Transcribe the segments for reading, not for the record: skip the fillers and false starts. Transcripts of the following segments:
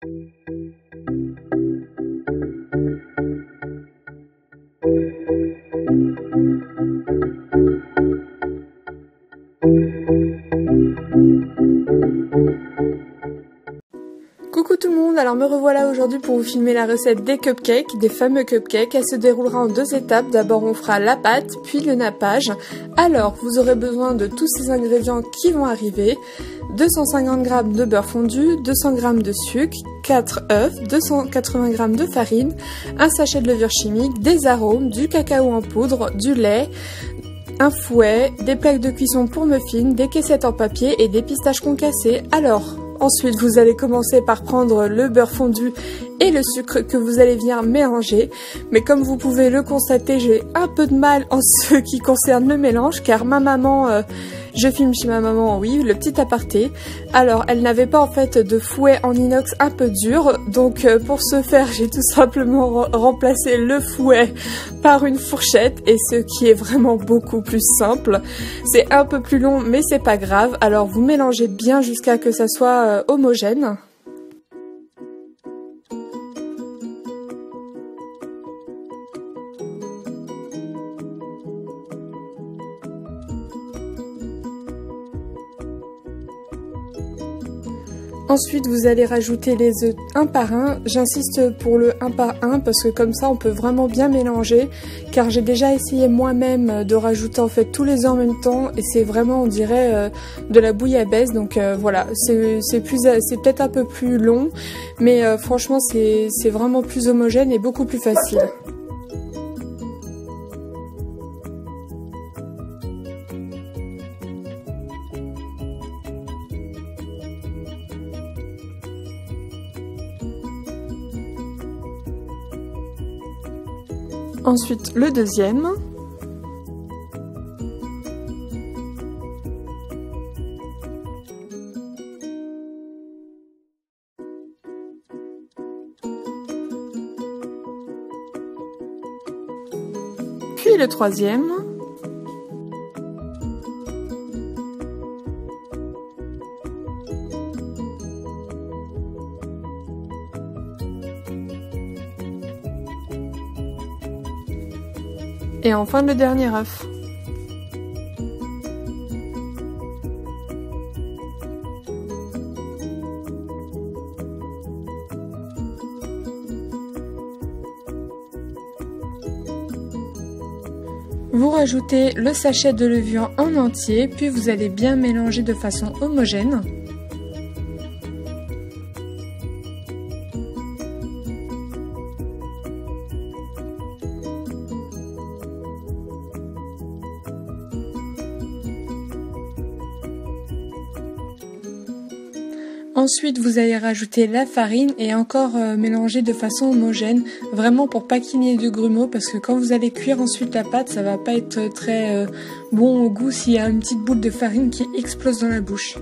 Coucou tout le monde, alors me revoilà aujourd'hui pour vous filmer la recette des cupcakes, des fameux cupcakes. Elle se déroulera en 2 étapes, d'abord on fera la pâte, puis le nappage. Alors vous aurez besoin de tous ces ingrédients qui vont arriver. 250 g de beurre fondu, 200 g de sucre, 4 œufs, 280 g de farine, un sachet de levure chimique, des arômes, du cacao en poudre, du lait, un fouet, des plaques de cuisson pour muffins, des caissettes en papier et des pistaches concassées. Alors, ensuite vous allez commencer par prendre le beurre fondu et le sucre que vous allez venir mélanger. Mais comme vous pouvez le constater, j'ai un peu de mal en ce qui concerne le mélange car ma maman... je filme chez ma maman, oui, le petit aparté. Alors, elle n'avait pas en fait de fouet en inox un peu dur. Donc, pour ce faire, j'ai tout simplement remplacé le fouet par une fourchette. Et ce qui est vraiment beaucoup plus simple. C'est un peu plus long, mais c'est pas grave. Alors, vous mélangez bien jusqu'à que ça soit homogène. Ensuite, vous allez rajouter les œufs un par un. J'insiste pour le un par un parce que comme ça, on peut vraiment bien mélanger. Car j'ai déjà essayé moi-même de rajouter en fait tous les œufs en même temps et c'est vraiment, on dirait, de la bouillabaisse. Donc voilà, c'est peut-être un peu plus long, mais franchement, c'est vraiment plus homogène et beaucoup plus facile. Ensuite, le deuxième. Puis le troisième. Et enfin le dernier œuf. Vous rajoutez le sachet de levure en entier, puis vous allez bien mélanger de façon homogène. Ensuite, vous allez rajouter la farine et encore mélanger de façon homogène, vraiment pour pas qu'il y ait de grumeaux, parce que quand vous allez cuire ensuite la pâte, ça va pas être très bon au goût s'il y a une petite boule de farine qui explose dans la bouche.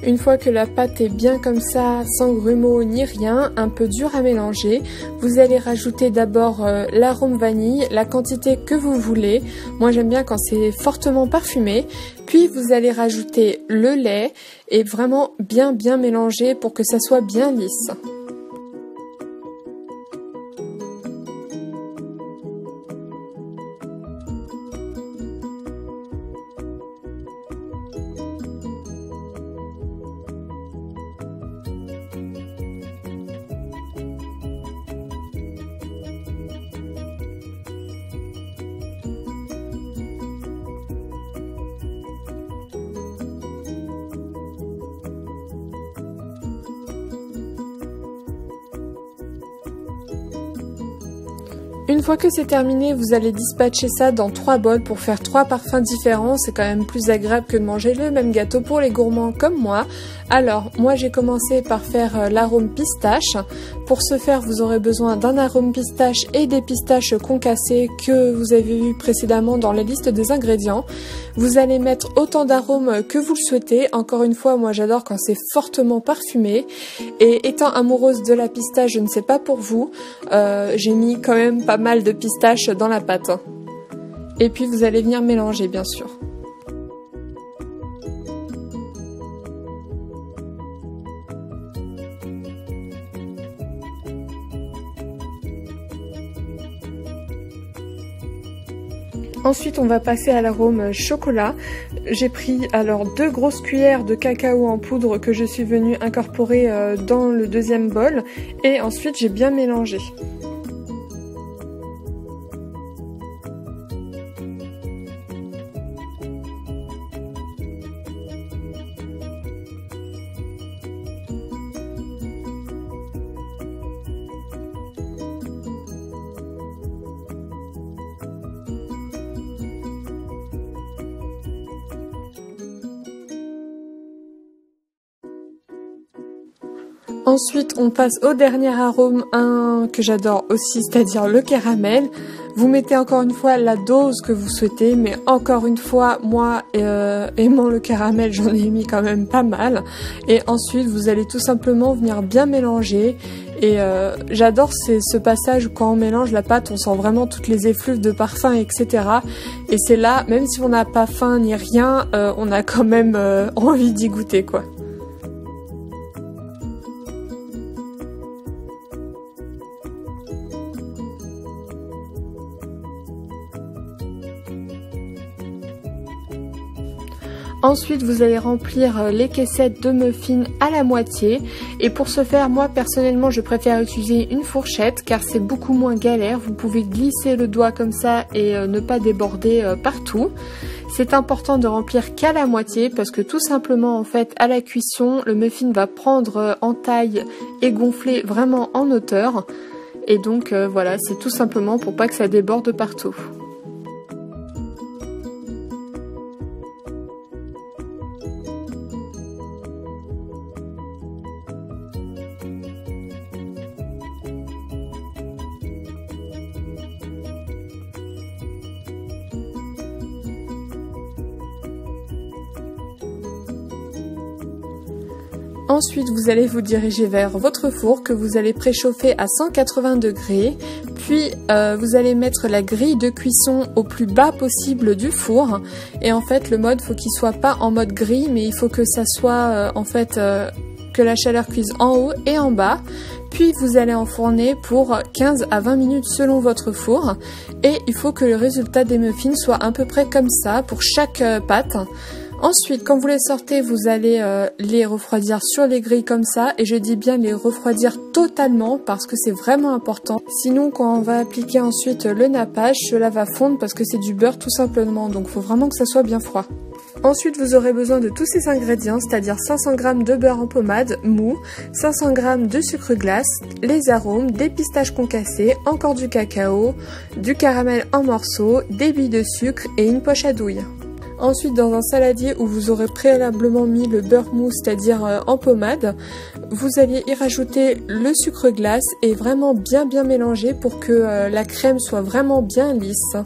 Une fois que la pâte est bien comme ça, sans grumeaux ni rien, un peu dur à mélanger, vous allez rajouter d'abord l'arôme vanille, la quantité que vous voulez. Moi j'aime bien quand c'est fortement parfumé. Puis vous allez rajouter le lait et vraiment bien mélanger pour que ça soit bien lisse. Une fois que c'est terminé, vous allez dispatcher ça dans 3 bols pour faire 3 parfums différents. C'est quand même plus agréable que de manger le même gâteau pour les gourmands comme moi. Alors, moi j'ai commencé par faire l'arôme pistache. Pour ce faire, vous aurez besoin d'un arôme pistache et des pistaches concassées que vous avez vu précédemment dans la liste des ingrédients. Vous allez mettre autant d'arômes que vous le souhaitez. Encore une fois, moi j'adore quand c'est fortement parfumé. Et étant amoureuse de la pistache, je ne sais pas pour vous, j'ai mis quand même pas mal de pistaches dans la pâte. Et puis vous allez venir mélanger bien sûr. Ensuite, on va passer à l'arôme chocolat. J'ai pris alors 2 grosses cuillères de cacao en poudre que je suis venue incorporer dans le deuxième bol. Et ensuite, j'ai bien mélangé. Ensuite, on passe au dernier arôme, un que j'adore aussi, c'est-à-dire le caramel. Vous mettez encore une fois la dose que vous souhaitez, mais encore une fois, moi, aimant le caramel, j'en ai mis quand même pas mal. Et ensuite, vous allez tout simplement venir bien mélanger. Et j'adore ce passage où quand on mélange la pâte, on sent vraiment toutes les effluves de parfum, etc. Et c'est là, même si on n'a pas faim ni rien, on a quand même envie d'y goûter, quoi. Ensuite, vous allez remplir les caissettes de muffins à la moitié. Et pour ce faire, moi personnellement, je préfère utiliser une fourchette car c'est beaucoup moins galère. Vous pouvez glisser le doigt comme ça et ne pas déborder partout. C'est important de remplir qu'à la moitié parce que tout simplement, en fait, à la cuisson, le muffin va prendre en taille et gonfler vraiment en hauteur. Et donc, voilà, c'est tout simplement pour pas que ça déborde partout. Ensuite, vous allez vous diriger vers votre four que vous allez préchauffer à 180 degrés. Puis, vous allez mettre la grille de cuisson au plus bas possible du four. Et en fait, le mode, faut qu'il soit pas en mode grille, mais il faut que ça soit, que la chaleur cuise en haut et en bas. Puis, vous allez enfourner pour 15 à 20 minutes selon votre four. Et il faut que le résultat des muffins soit à peu près comme ça pour chaque pâte. Ensuite, quand vous les sortez, vous allez les refroidir sur les grilles comme ça. Et je dis bien les refroidir totalement parce que c'est vraiment important. Sinon, quand on va appliquer ensuite le nappage, cela va fondre parce que c'est du beurre tout simplement. Donc, il faut vraiment que ça soit bien froid. Ensuite, vous aurez besoin de tous ces ingrédients, c'est-à-dire 500 g de beurre en pommade mou, 500 g de sucre glace, les arômes, des pistaches concassées, encore du cacao, du caramel en morceaux, des billes de sucre et une poche à douille. Ensuite, dans un saladier où vous aurez préalablement mis le beurre mou, c'est-à-dire en pommade, vous allez y rajouter le sucre glace et vraiment bien mélanger pour que la crème soit vraiment bien lisse.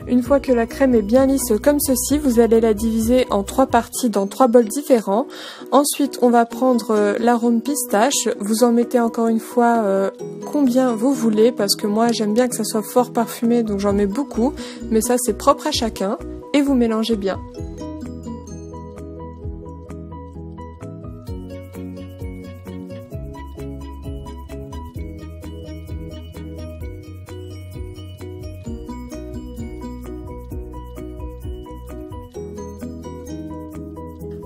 Une fois que la crème est bien lisse comme ceci, vous allez la diviser en 3 parties dans 3 bols différents. Ensuite, on va prendre l'arôme pistache. Vous en mettez encore une fois combien vous voulez parce que moi j'aime bien que ça soit fort parfumé donc j'en mets beaucoup. Mais ça c'est propre à chacun et vous mélangez bien.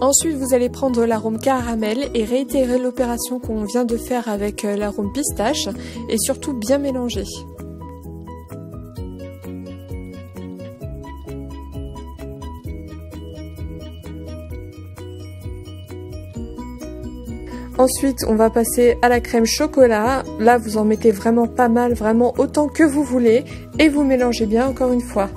Ensuite, vous allez prendre l'arôme caramel et réitérer l'opération qu'on vient de faire avec l'arôme pistache et surtout bien mélanger. Ensuite, on va passer à la crème chocolat. Là, vous en mettez vraiment pas mal, vraiment autant que vous voulez. Et vous mélangez bien encore une fois.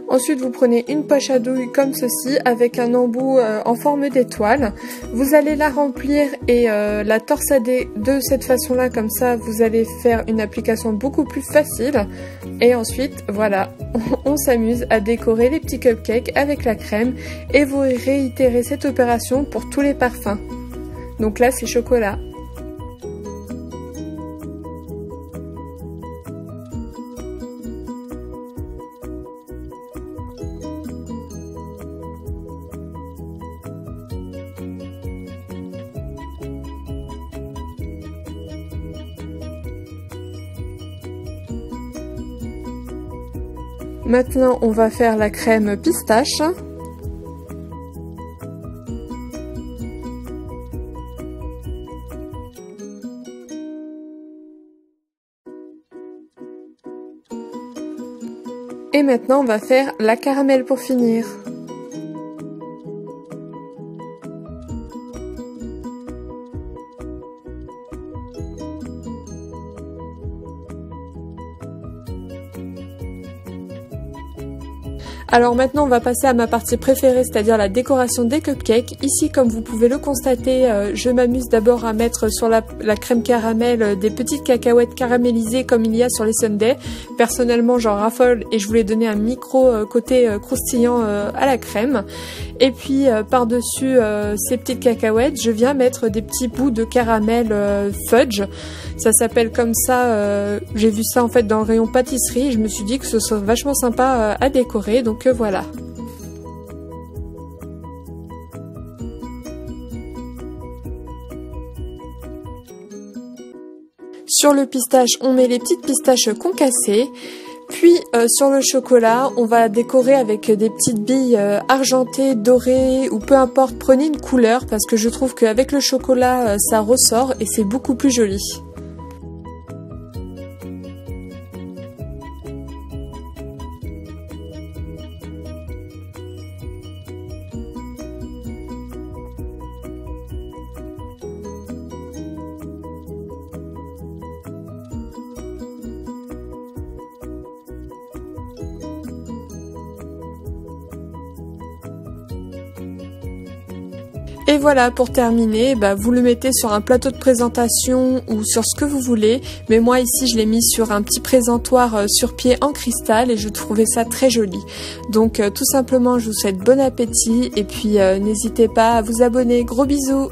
Ensuite, vous prenez une poche à douille comme ceci avec un embout en forme d'étoile. Vous allez la remplir et la torsader de cette façon-là, comme ça vous allez faire une application beaucoup plus facile. Et ensuite, voilà, on s'amuse à décorer les petits cupcakes avec la crème et vous réitérez cette opération pour tous les parfums. Donc là, c'est chocolat. Maintenant, on va faire la crème pistache. Et maintenant, on va faire la caramel pour finir. Alors maintenant on va passer à ma partie préférée, c'est-à-dire la décoration des cupcakes. Ici, comme vous pouvez le constater, je m'amuse d'abord à mettre sur la crème caramel des petites cacahuètes caramélisées comme il y a sur les sundaes. Personnellement j'en raffole et je voulais donner un micro côté croustillant à la crème. Et puis par-dessus ces petites cacahuètes, je viens mettre des petits bouts de caramel fudge. Ça s'appelle comme ça, j'ai vu ça en fait dans le rayon pâtisserie. Je me suis dit que ce serait vachement sympa à décorer, donc voilà. Sur le pistache, on met les petites pistaches concassées. Puis sur le chocolat, on va décorer avec des petites billes argentées, dorées ou peu importe, prenez une couleur parce que je trouve qu'avec le chocolat ça ressort et c'est beaucoup plus joli. Et voilà, pour terminer, vous le mettez sur un plateau de présentation ou sur ce que vous voulez. Mais moi ici, je l'ai mis sur un petit présentoir sur pied en cristal et je trouvais ça très joli. Donc tout simplement, je vous souhaite bon appétit et puis n'hésitez pas à vous abonner. Gros bisous!